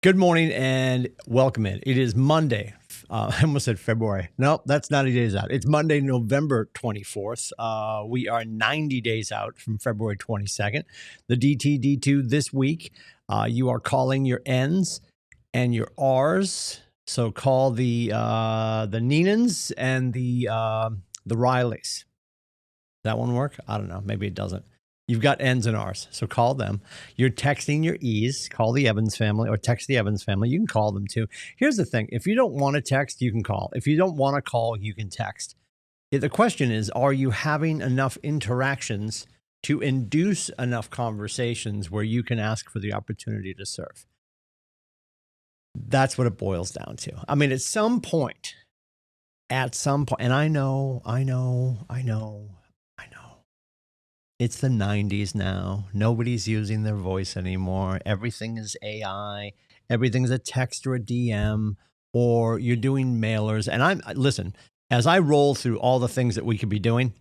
Good morning and welcome in. It is Monday. I almost said February. No, that's 90 days out. It's Monday, November 24th. We are 90 days out from February 22nd. The DTD2 this week, you are calling your N's and your R's. So call the Neenans and the Rileys. That one work? I don't know. Maybe it doesn't. You've got N's and R's, so call them. You're texting your E's, call the Evans family or text the Evans family. You can call them too. Here's the thing. If you don't want to text, you can call. If you don't want to call, you can text. The question is, are you having enough interactions to induce enough conversations where you can ask for the opportunity to serve? That's what it boils down to. I mean, at some point, and I know. It's the 90s now. Nobody's using their voice anymore. Everything is AI. Everything's a text or a DM, or you're doing mailers. And listen, as I roll through all the things that we could be doing,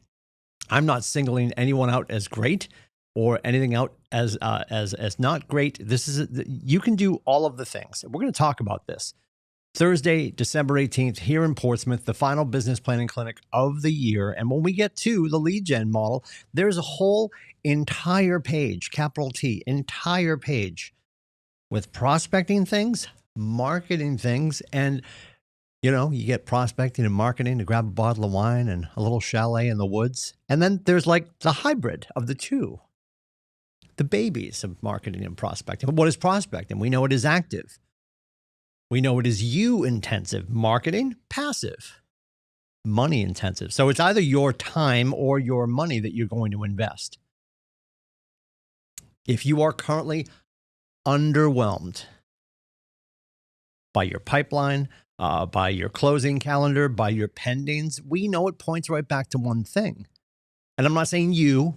I'm not singling anyone out as great or anything out as not great. You can do all of the things. We're going to talk about this. Thursday, December 18th, here in Portsmouth, the final business planning clinic of the year. And when we get to the lead gen model, there's a whole entire page, capital T, entire page with prospecting things, marketing things, and you get prospecting and marketing to grab a bottle of wine and a little chalet in the woods. And then there's like the hybrid of the two, the babies of marketing and prospecting. But what is prospecting? We know it is active. We know it is you intensive, marketing, passive, money intensive. So it's either your time or your money that you're going to invest. If you are currently underwhelmed by your pipeline, by your closing calendar, by your pendings, we know it points right back to one thing. And I'm not saying you.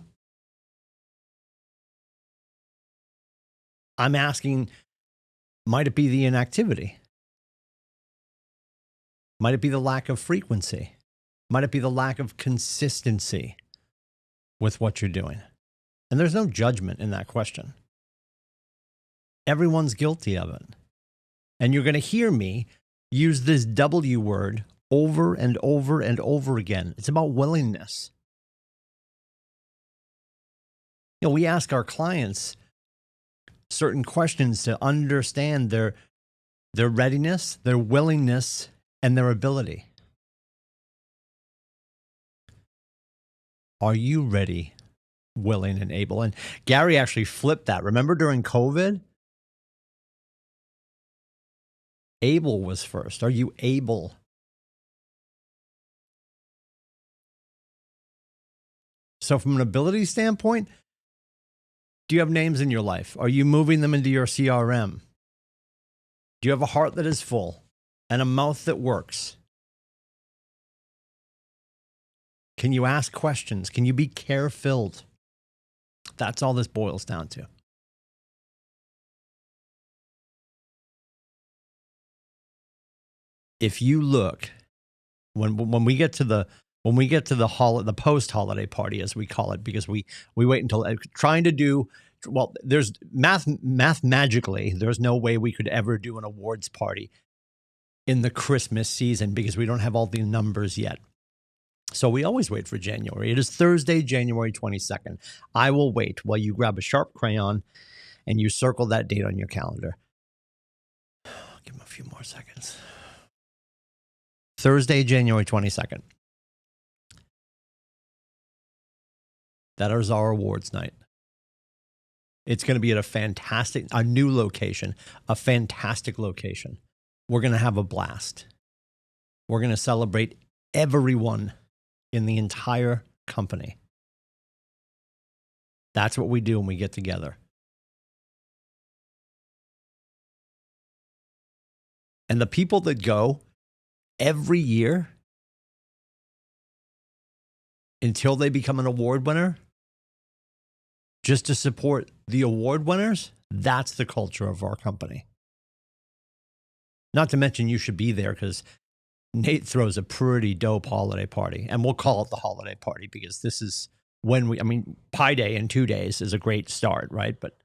I'm asking, might it be the inactivity? Might it be the lack of frequency? Might it be the lack of consistency with what you're doing? And there's no judgment in that question. Everyone's guilty of it. And you're going to hear me use this W word over and over and over again. It's about willingness. We ask our clients certain questions to understand their readiness, their willingness, and their ability. Are you ready, willing, and able? And Gary actually flipped that. Remember during COVID? Able was first. Are you able? So from an ability standpoint, do you have names in your life? Are you moving them into your CRM? Do you have a heart that is full and a mouth that works? Can you ask questions? Can you be care-filled? That's all this boils down to. If you look, when we get to the post holiday party, as we call it, because we wait until trying to do well. There's math magically. There's no way we could ever do an awards party in the Christmas season because we don't have all the numbers yet. So we always wait for January. It is Thursday, January 22nd. I will wait while you grab a sharp crayon and you circle that date on your calendar. I'll give them a few more seconds. Thursday, January 22nd. That is our awards night. It's going to be at a new location, a fantastic location. We're going to have a blast. We're going to celebrate everyone in the entire company. That's what we do when we get together. And the people that go every year until they become an award winner, just to support the award winners, that's the culture of our company. Not to mention you should be there because Nate throws a pretty dope holiday party, and we'll call it the holiday party because this is when Pi Day in 2 days is a great start, right? But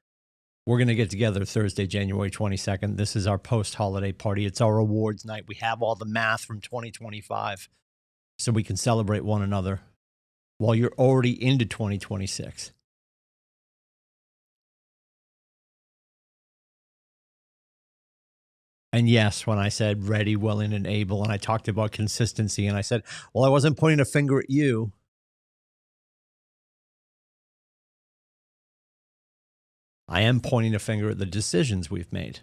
We're going to get together Thursday, January 22nd. This is our post-holiday party. It's our awards night. We have all the math from 2025 so we can celebrate one another while you're already into 2026. And yes, when I said ready, willing, and able, and I talked about consistency, and I said, well, I wasn't pointing a finger at you. I am pointing a finger at the decisions we've made.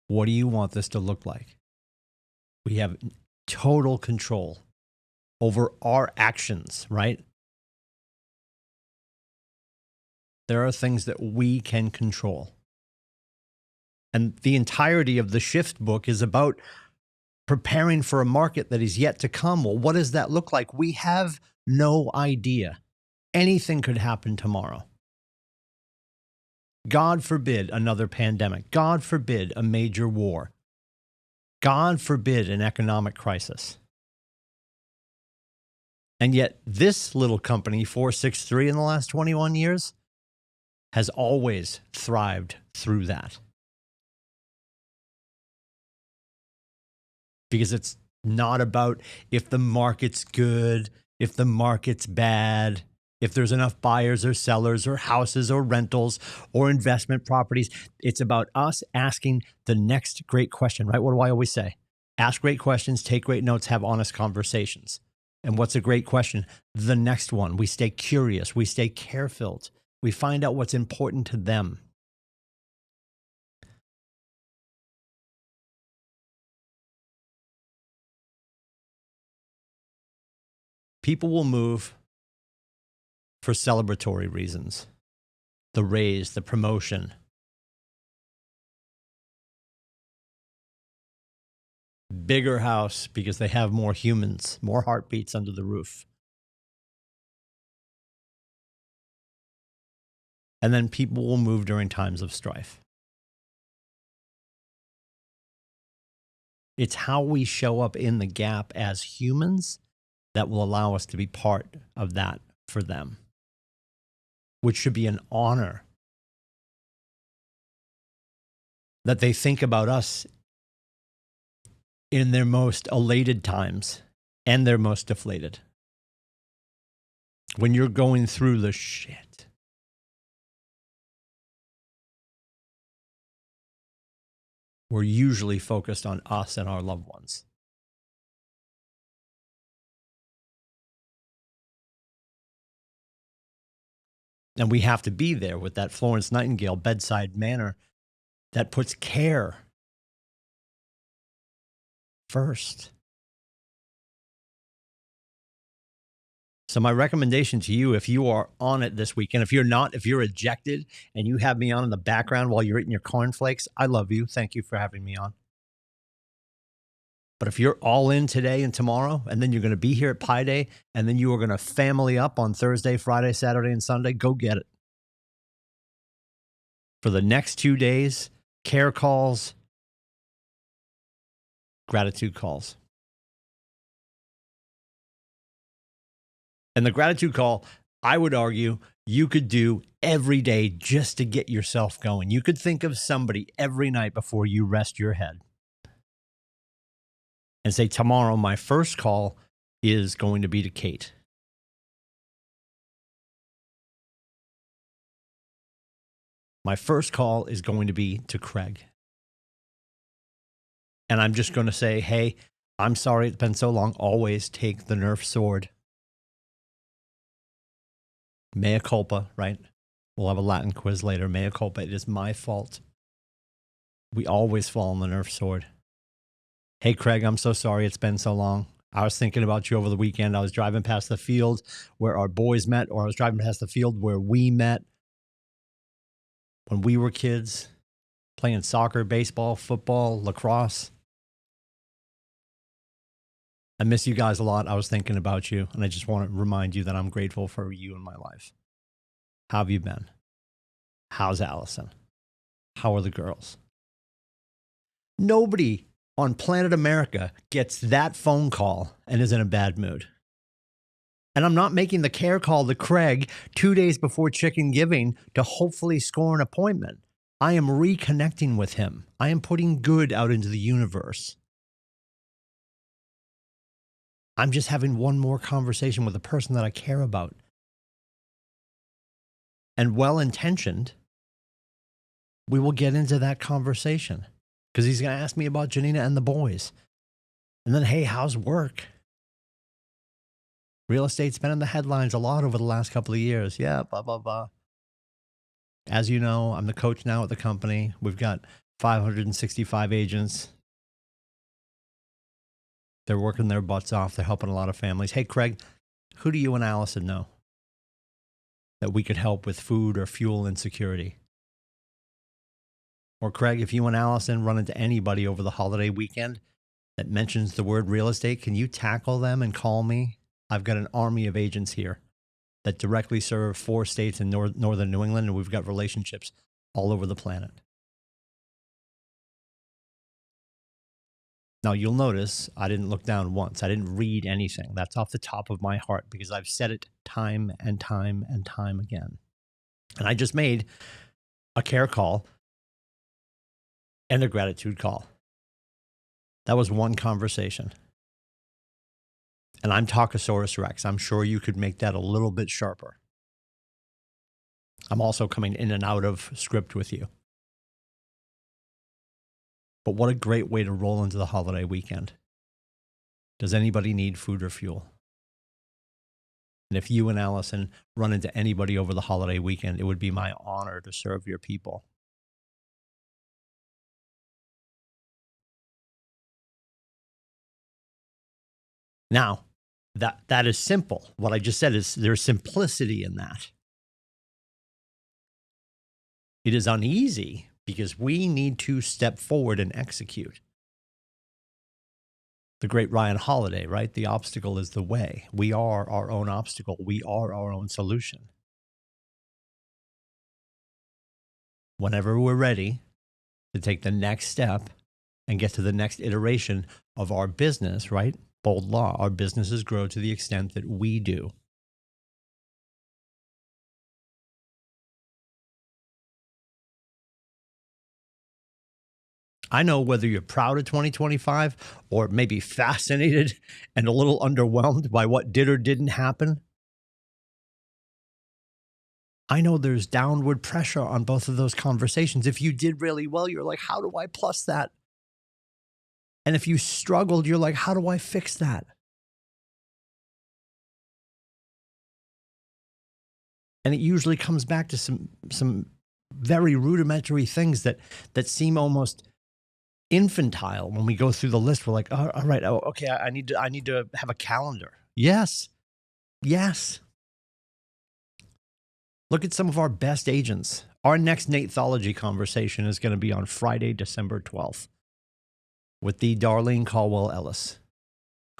What do you want this to look like? We have total control over our actions, right? There are things that we can control. And the entirety of the Shift book is about preparing for a market that is yet to come. Well, what does that look like? We have no idea. Anything could happen tomorrow. God forbid another pandemic. God forbid a major war. God forbid an economic crisis. And yet this little company, 463, in the last 21 years, has always thrived through that. Because it's not about if the market's good, if the market's bad, if there's enough buyers or sellers or houses or rentals or investment properties. It's about us asking the next great question, right? What do I always say? Ask great questions, take great notes, have honest conversations. And what's a great question? The next one. We stay curious. We stay care-filled. We find out what's important to them. People will move for celebratory reasons. The raise, the promotion. Bigger house because they have more humans, more heartbeats under the roof. And then people will move during times of strife. It's how we show up in the gap as humans that will allow us to be part of that for them, which should be an honor that they think about us in their most elated times and their most deflated. When you're going through the shit, we're usually focused on us and our loved ones. And we have to be there with that Florence Nightingale bedside manner that puts care first. So my recommendation to you, if you are on it this weekend, if you're not, if you're ejected and you have me on in the background while you're eating your cornflakes, I love you. Thank you for having me on. But if you're all in today and tomorrow, and then you're going to be here at Pi Day, and then you are going to family up on Thursday, Friday, Saturday, and Sunday, go get it. For the next 2 days, care calls, gratitude calls. And the gratitude call, I would argue, you could do every day just to get yourself going. You could think of somebody every night before you rest your head and say, tomorrow, my first call is going to be to Kate. My first call is going to be to Craig. And I'm just going to say, hey, I'm sorry it's been so long. Always take the Nerf sword. Mea culpa, right? We'll have a Latin quiz later. Mea culpa. It is my fault. We always fall on the Nerf sword. Hey, Craig, I'm so sorry it's been so long. I was thinking about you over the weekend. I was driving past the field where our boys met, or I was driving past the field where we met when we were kids, playing soccer, baseball, football, lacrosse. I miss you guys a lot. I was thinking about you, and I just want to remind you that I'm grateful for you in my life. How have you been? How's Allison? How are the girls? Nobody on planet America gets that phone call and is in a bad mood. And I'm not making the care call to Craig 2 days before chicken giving to hopefully score an appointment. I am reconnecting with him. I am putting good out into the universe. I'm just having one more conversation with a person that I care about. And well-intentioned, we will get into that conversation because he's going to ask me about Janina and the boys. And then, hey, how's work? Real estate's been in the headlines a lot over the last couple of years. Yeah, blah, blah, blah. As you know, I'm the coach now at the company. We've got 565 agents. They're working their butts off. They're helping a lot of families. Hey, Craig, who do you and Allison know that we could help with food or fuel insecurity? Or Craig, if you and Allison run into anybody over the holiday weekend that mentions the word real estate, can you tackle them and call me? I've got an army of agents here that directly serve 4 states in northern New England, and we've got relationships all over the planet. Now, you'll notice I didn't look down once. I didn't read anything. That's off the top of my heart because I've said it time and time and time again. And I just made a care call and a gratitude call. That was one conversation. And I'm Talkosaurus Rex. I'm sure you could make that a little bit sharper. I'm also coming in and out of script with you. But what a great way to roll into the holiday weekend. Does anybody need food or fuel? And if you and Allison run into anybody over the holiday weekend, it would be my honor to serve your people. Now, that is simple. What I just said is there's simplicity in that. It is uneasy because we need to step forward and execute. The great Ryan Holiday, right? The obstacle is the way. We are our own obstacle. We are our own solution. Whenever we're ready to take the next step and get to the next iteration of our business, right? Bold law, our businesses grow to the extent that we do. I know whether you're proud of 2025 or maybe fascinated and a little underwhelmed by what did or didn't happen. I know there's downward pressure on both of those conversations. If you did really well, you're like, how do I plus that? And if you struggled, you're like, how do I fix that? And it usually comes back to some very rudimentary things that seem almost infantile. When we go through the list, we're like, oh, all right, oh, okay, I need to have a calendar. Yes. Look at some of our best agents. Our next Nathology conversation is going to be on Friday, December 12th with the Darlene Caldwell Ellis,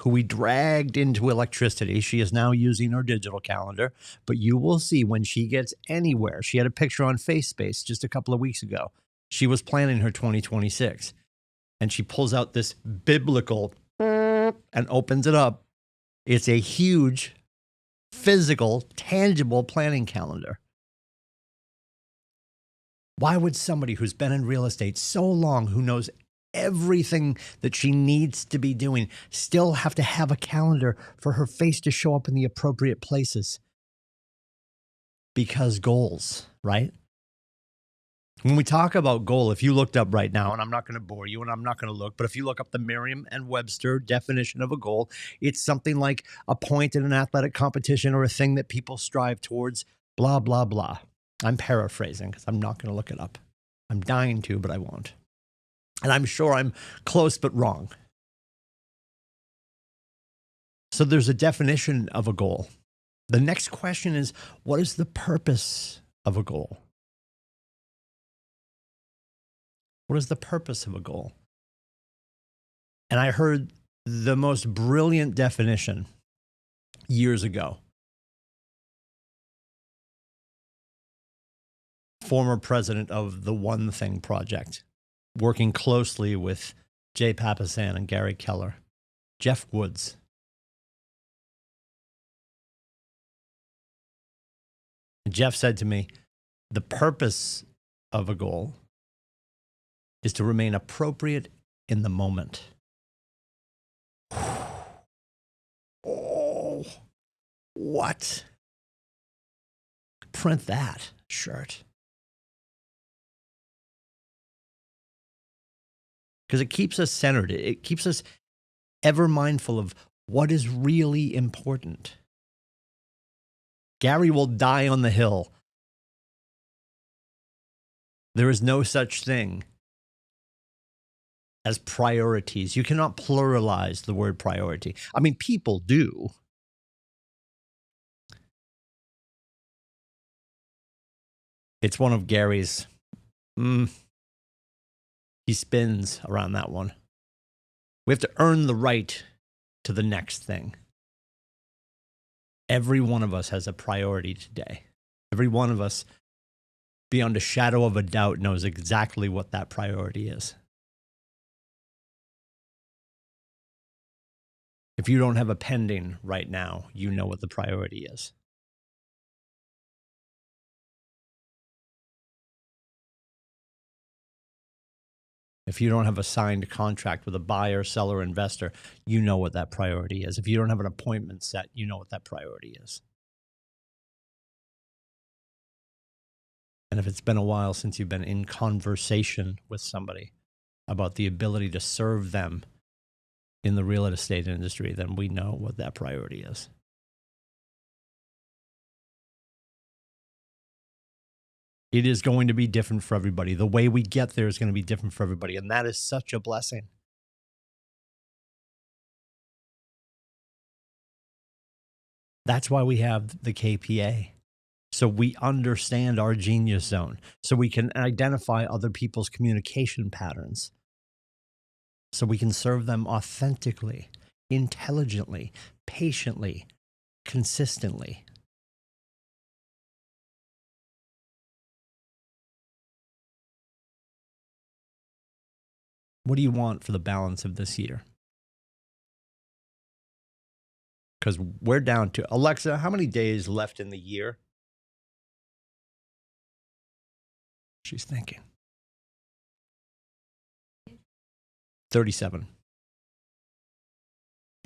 who we dragged into electricity. She is now using her digital calendar, but you will see when she gets anywhere. She had a picture on FaceSpace just a couple of weeks ago. She was planning her 2026, and she pulls out this biblical and opens it up. It's a huge, physical, tangible planning calendar. Why would somebody who's been in real estate so long, who knows everything that she needs to be doing, still have to have a calendar for her face to show up in the appropriate places? Because goals, right? When we talk about goal, if you looked up right now, and I'm not going to bore you and I'm not going to look, but if you look up the Merriam and Webster definition of a goal, it's something like a point in an athletic competition or a thing that people strive towards, blah, blah, blah. I'm paraphrasing because I'm not going to look it up. I'm dying to, but I won't. And I'm sure I'm close but wrong. So there's a definition of a goal. The next question is, what is the purpose of a goal? What is the purpose of a goal? And I heard the most brilliant definition years ago. Former president of the One Thing Project, working closely with Jay Papasan and Gary Keller, Jeff Woods. Jeff said to me, the purpose of a goal is to remain appropriate in the moment. Oh, what? Print that shirt. Because it keeps us centered. It keeps us ever mindful of what is really important. Gary will die on the hill. There is no such thing as priorities. You cannot pluralize the word priority. I mean, people do. It's one of Gary's, he spins around that one. We have to earn the right to the next thing. Every one of us has a priority today. Every one of us, beyond a shadow of a doubt, knows exactly what that priority is. If you don't have a pending right now, you know what the priority is. If you don't have a signed contract with a buyer, seller, investor, you know what that priority is. If you don't have an appointment set, you know what that priority is. And if it's been a while since you've been in conversation with somebody about the ability to serve them in the real estate industry, then we know what that priority is. It is going to be different for everybody. The way we get there is going to be different for everybody. And that is such a blessing. That's why we have the KPA. So we understand our genius zone. So we can identify other people's communication patterns. So we can serve them authentically, intelligently, patiently, consistently. What do you want for the balance of this year? Because we're down to, Alexa, how many days left in the year? She's thinking. 37.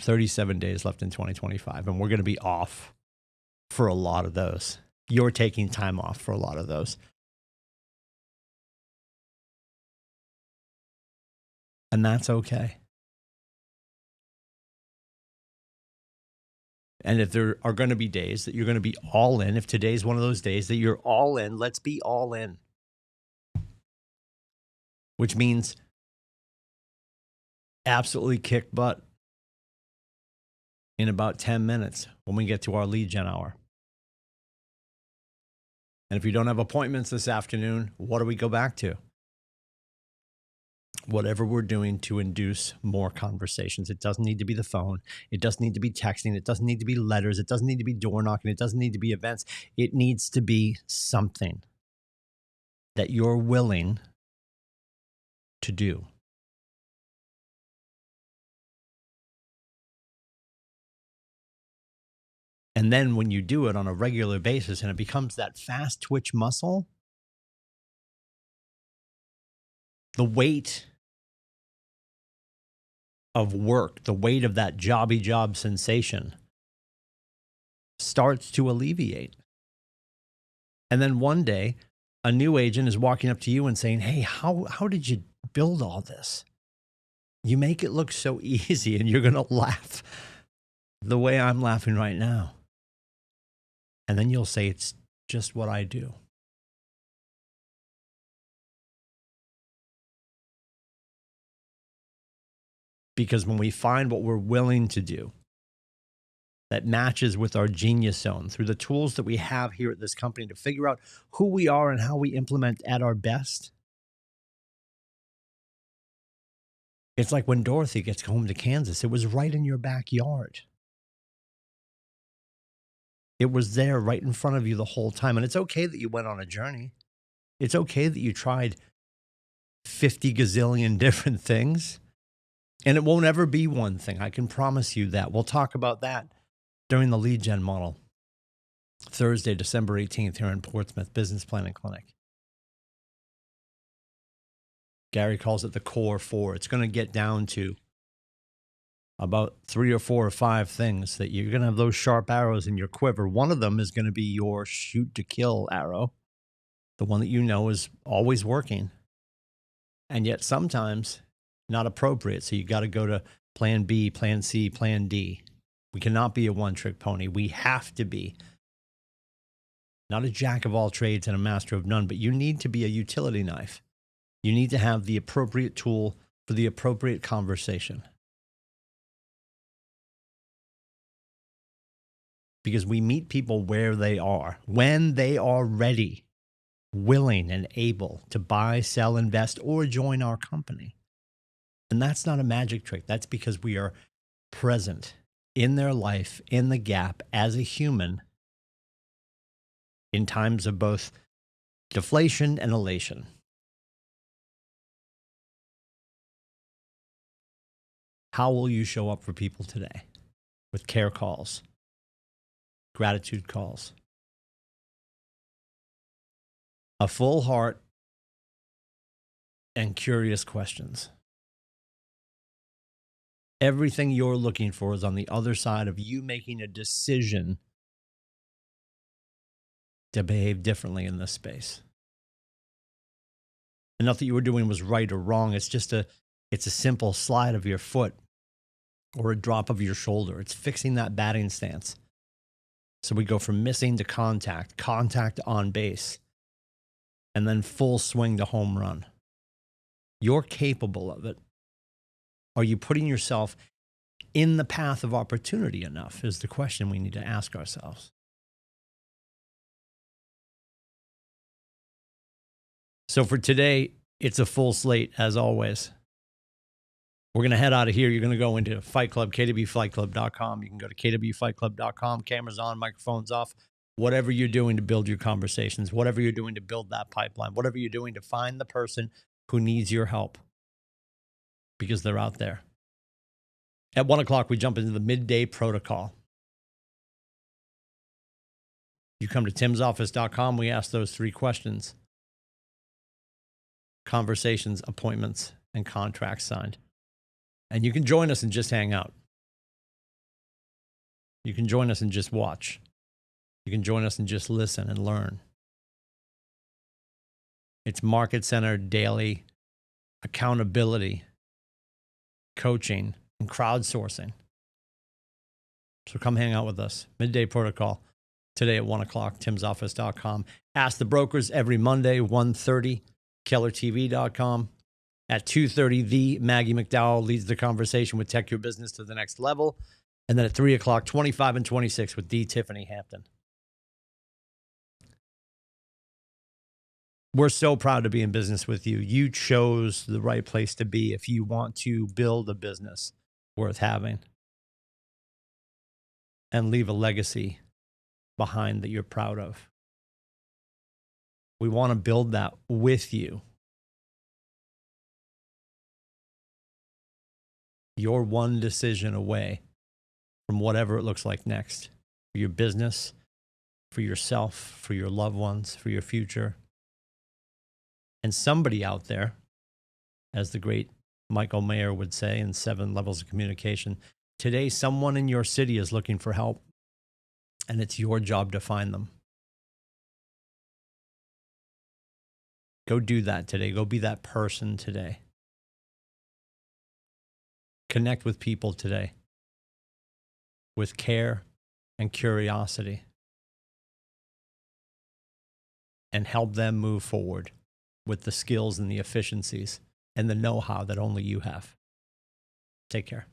37 days left in 2025, and we're going to be off for a lot of those. You're taking time off for a lot of those. And that's okay. And if there are going to be days that you're going to be all in, if today's one of those days that you're all in, let's be all in. Which means absolutely kick butt in about 10 minutes when we get to our lead gen hour. And if you don't have appointments this afternoon, what do we go back to? Whatever we're doing to induce more conversations. It doesn't need to be the phone. It doesn't need to be texting. It doesn't need to be letters. It doesn't need to be door knocking. It doesn't need to be events. It needs to be something that you're willing to do. And then when you do it on a regular basis and it becomes that fast twitch muscle, the weight of work, the weight of that jobby job sensation starts to alleviate. And then one day, a new agent is walking up to you and saying, hey, how did you build all this? You make it look so easy, and you're going to laugh the way I'm laughing right now. And then you'll say, it's just what I do. Because when we find what we're willing to do that matches with our genius zone through the tools that we have here at this company to figure out who we are and how we implement at our best, it's like when Dorothy gets home to Kansas, it was right in your backyard. It was there right in front of you the whole time. And it's okay that you went on a journey. It's okay that you tried 50 gazillion different things. And it won't ever be one thing. I can promise you that. We'll talk about that during the lead gen model. Thursday, December 18th here in Portsmouth, Business Planning Clinic. Gary calls it the core four. It's going to get down to about 3 or 4 or 5 things that you're going to have those sharp arrows in your quiver. One of them is going to be your shoot to kill arrow, the one that you know is always working, and yet sometimes not appropriate. So you got to go to plan B, plan C, plan D. We cannot be a one-trick pony. We have to be not a jack of all trades and a master of none, but you need to be a utility knife. You need to have the appropriate tool for the appropriate conversation. Because we meet people where they are, when they are ready, willing and able to buy, sell, invest, or join our company. And that's not a magic trick. That's because we are present in their life, in the gap, as a human, in times of both deflation and elation. How will you show up for people today? With care calls, gratitude calls, a full heart, and curious questions. Everything you're looking for is on the other side of you making a decision to behave differently in this space. And not that you were doing was right or wrong. It's just it's a simple slide of your foot or a drop of your shoulder. It's fixing that batting stance. So we go from missing to contact on base, and then full swing to home run. You're capable of it. Are you putting yourself in the path of opportunity enough is the question we need to ask ourselves. So for today, it's a full slate as always. We're going to head out of here. You're going to go into Fight Club, KWFightClub.com. You can go to KWFightClub.com. Cameras on, microphones off. Whatever you're doing to build your conversations, whatever you're doing to build that pipeline, whatever you're doing to find the person who needs your help, because they're out there. At 1 o'clock, we jump into the midday protocol. You come to timsoffice.com. We ask those 3 questions: conversations, appointments, and contracts signed. And you can join us and just hang out. You can join us and just watch. You can join us and just listen and learn. It's market-centered, daily accountability, coaching, and crowdsourcing. So come hang out with us. Midday protocol today at 1 o'clock, timsoffice.com. Ask the Brokers every Monday, 1:30, kellertv.com. At 2:30, the Maggie McDowell leads the conversation with Tech Your Business to the next level. And then at 3 o'clock, 25 and 26 with D. Tiffany Hampton. We're so proud to be in business with you. You chose the right place to be if you want to build a business worth having and leave a legacy behind that you're proud of. We want to build that with you. You're one decision away from whatever it looks like next for your business, for yourself, for your loved ones, for your future. And somebody out there, as the great Michael Mayer would say in 7 Levels of Communication, today someone in your city is looking for help, and it's your job to find them. Go do that today. Go be that person today. Connect with people today with care and curiosity, and help them move forward with the skills and the efficiencies and the know-how that only you have. Take care.